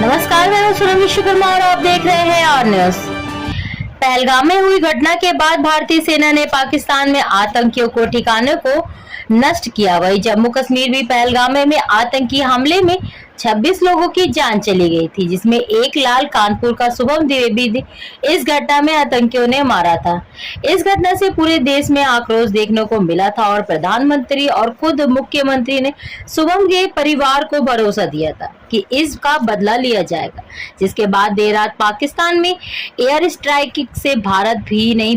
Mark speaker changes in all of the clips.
Speaker 1: नमस्कार, मैं हूं सुरभि विश्वकर्मा और आप देख रहे हैं आर न्यूज। पहलगाम में हुई घटना के बाद भारतीय सेना ने पाकिस्तान में आतंकियों को ठिकाने को नष्ट किया। वहीं जम्मू कश्मीर भी पहलगाम में आतंकी हमले में 26 लोगों की जान चली गई थी, जिसमें एक लाल कानपुर का शुभम द्विवेदी इस घटना में आतंकियों ने मारा था। इस घटना से पूरे देश में आक्रोश देखने को मिला था और प्रधानमंत्री और खुद मुख्यमंत्री ने शुभम के परिवार को भरोसा दिया था कि इसका बदला लिया जाएगा, जिसके बाद देर रात पाकिस्तान में एयर स्ट्राइक से भारत भी नहीं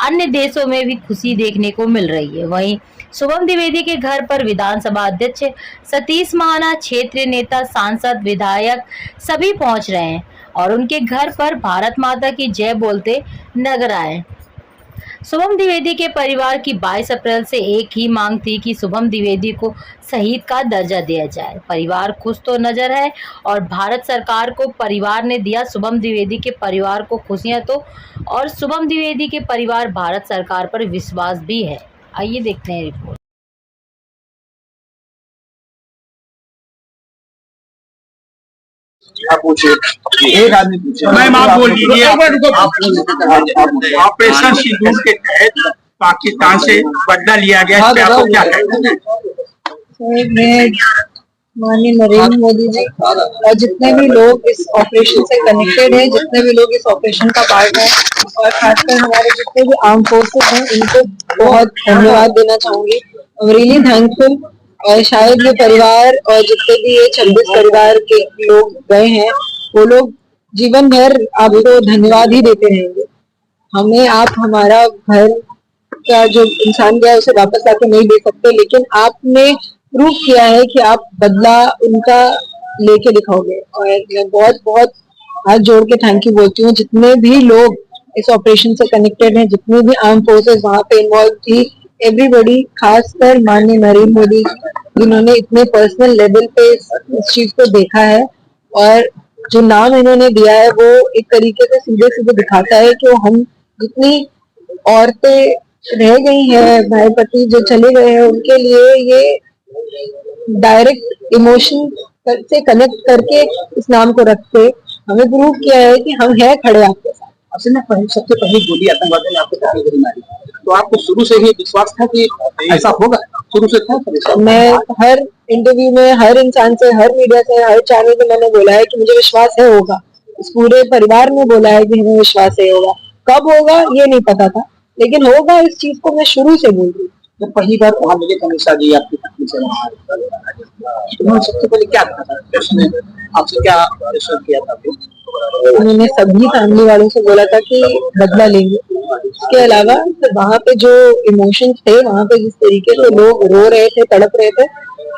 Speaker 1: अन्य देशों में भी खुशी देखने को मिल रही है। वहीं शुभम द्विवेदी के घर पर विधानसभा अध्यक्ष सतीश महाना, क्षेत्रीय नेता, सांसद, विधायक सभी पहुंच रहे हैं और उनके घर पर भारत माता की जय बोलते नजर आए। शुभम द्विवेदी के परिवार की 22 अप्रैल से एक ही मांग थी कि शुभम द्विवेदी को शहीद का दर्जा दिया जाए। परिवार खुश तो नजर है और भारत सरकार को परिवार ने दिया शुभम द्विवेदी के परिवार को खुशियां तो, और शुभम द्विवेदी के परिवार भारत सरकार पर विश्वास भी है। आइए देखते हैं रिपोर्ट।
Speaker 2: आप पूछिए, एक आदमी पूछे।
Speaker 3: मैम आप बोल दीजिए। ऑपरेशन सिंदूर के तहत पाकिस्तान से बदला लिया गया, इस पे आपको क्या कहना है?
Speaker 4: मैं माननीय नरेंद्र मोदी जी और जितने भी लोग इस ऑपरेशन से कनेक्टेड हैं, जितने भी लोग इस ऑपरेशन का पार्ट हैं और खासकर हमारे जितने भी आर्म फोर्सेस हैं, इनको बहुत धन्यवाद देना चाहूंगी। I am really thankful. और शायद ये परिवार और जितने भी ये 26 परिवार के लोग गए हैं, वो लोग जीवन भर आपको धन्यवाद ही देते रहेंगे। हमें आप हमारा घर का जो इंसान गया उसे वापस आके नहीं दे सकते, लेकिन आपने प्रूव किया है कि आप बदला उनका लेके दिखाओगे। और मैं बहुत बहुत हाथ जोड़ के थैंक यू बोलती हूँ जितने भी लोग इस ऑपरेशन से कनेक्टेड हैं, जितनी भी आर्म फोर्सेस वहां पे इन्वॉल्व थी, एवरीबॉडी, खासकर माननीय नरेंद्र मोदी जिन्होंने इतने पर्सनल लेवल पे इस चीज को देखा है और जो नाम इन्होंने दिया है वो एक तरीके से सीधे सीधे दिखाता है कि हम जितनी औरतें रह गई हैं, भाई पति जो चले गए हैं, उनके लिए ये डायरेक्ट इमोशन से कनेक्ट करके इस नाम को रखते हमें प्रूव किया है कि हम हैं खड़े आपके साथ।
Speaker 2: सबसे पहली गोली आतंकवादी ने आपको गोली मारी, तो आपको शुरू से ही विश्वास था कि ऐसा होगा? शुरू से था?
Speaker 4: मैं हर इंटरव्यू में हर इंसान से, हर मीडिया से, हर चैनल पे मैंने बोला है कि मुझे विश्वास है होगा। इस पूरे परिवार ने बोला है कि हमें विश्वास है होगा। कब होगा ये नहीं पता था, लेकिन होगा इस चीज को मैं शुरू से बोल रही हूँ।
Speaker 2: जब पहली बार वहां मुझे हमेशा दी आपकी पत्नी से, उन्होंने सबसे पहले क्या कहा था? उसने आपसे क्या किया था?
Speaker 4: उन्होंने सभी फैमिली वालों से बोला था कि बदला लेंगे। इसके अलावा वहाँ पे जो इमोशंस थे, वहाँ पे जिस तरीके से लोग रो रहे थे, तड़प रहे थे,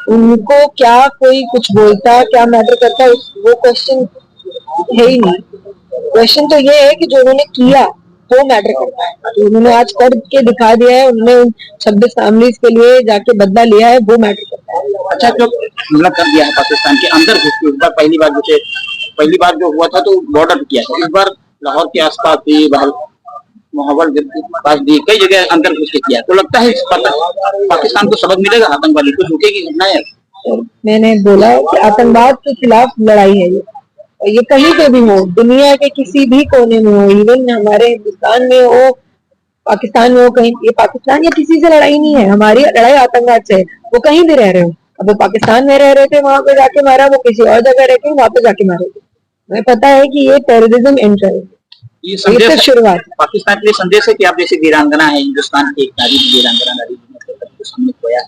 Speaker 4: उनको क्या कोई कुछ बोलता, क्या मैटर करता, वो क्वेश्चन है ही नहीं। क्वेश्चन तो ये है कि जो उन्होंने किया वो मैटर करता है। तो उन्होंने आज कर के दिखा दिया है, उन्होंने 26 फैमिलीज के लिए जाके बदला लिया है, वो मैटर करता है।
Speaker 2: अच्छा, जो हमला कर दिया है पाकिस्तान के अंदर घुस के, इस बार पहली बार जो हुआ था तो बॉर्डर किया था, इस बार लाहौर के आसपास भी, मोहब्बत के पास भी, कई जगह अंदर घुस के किया। तो लगता है पाकिस्तान को सबक मिलेगा, आतंकवादी को रुकेगी घटनाएं।
Speaker 4: मैंने बोला कि आतंकवाद के खिलाफ लड़ाई है ये कहीं पे भी हो, दुनिया के किसी भी कोने में हो, इवन हमारे हिंदुस्तान में हो, पाकिस्तान में हो, कहीं, ये पाकिस्तान या किसी से लड़ाई नहीं है, हमारी लड़ाई आतंकवाद से है। वो कहीं भी रह रहे हो, अब वो पाकिस्तान में रह रहे थे वहां पे जाके मारा, वो किसी और जगह रह के वहां पे जाके मारे थे। हमें पता है कि ये टेररिज्म एंटर है,
Speaker 2: ये संदेश
Speaker 4: शुरुआत
Speaker 2: पाकिस्तान के लिए संदेश है कि आप जैसे वीरांगना है, हिंदुस्तान की एक नारी वीरांगना सामने खोया है,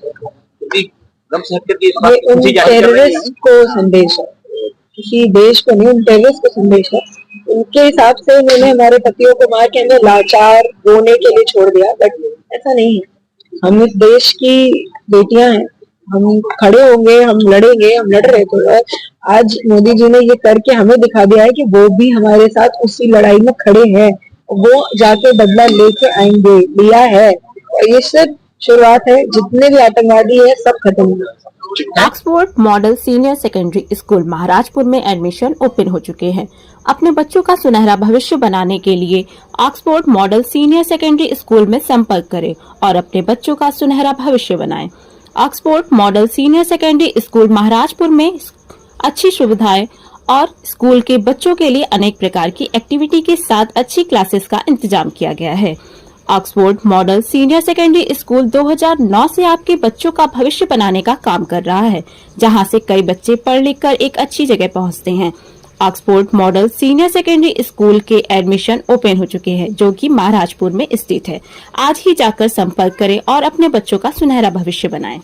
Speaker 4: टेररिस्ट को संदेश है, किसी देश को नहीं, उन टेररिस्ट को संदेश है। उनके हिसाब से उन्होंने हमारे पतियों को मार के हमें लाचार रोने के लिए छोड़ दिया, बट ऐसा नहीं है। हम इस देश की बेटियां हैं, हम खड़े होंगे, हम लड़ेंगे, हम लड़ रहे थे। आज मोदी जी ने ये करके हमें दिखा दिया है कि वो भी हमारे साथ उसी लड़ाई में खड़े हैं, वो जाके बदला लेके आएंगे, लिया है। और ये सिर्फ शुरुआत है, जितने भी आतंकवादी है सब खत्म हो गए।
Speaker 5: Oxford model senior secondary school Maharajpur में एडमिशन ओपन हो चुके हैं। अपने बच्चों का सुनहरा भविष्य बनाने के लिए Oxford model senior secondary school में संपर्क करें और अपने बच्चों का सुनहरा भविष्य बनाएं। Oxford model senior secondary school Maharajpur में अच्छी सुविधाएं और स्कूल के बच्चों के लिए अनेक प्रकार की एक्टिविटी के साथ अच्छी क्लासेस का इंतजाम किया गया है। Oxford model senior secondary school 2009 से आपके बच्चों का भविष्य बनाने का काम कर रहा है, जहां से कई बच्चे पढ़ लिख कर एक अच्छी जगह पहुंचते हैं। Oxford model senior secondary school के एडमिशन ओपन हो चुके हैं, जो कि महाराजपुर में स्थित है। आज ही जाकर संपर्क करें और अपने बच्चों का सुनहरा भविष्य बनाएं।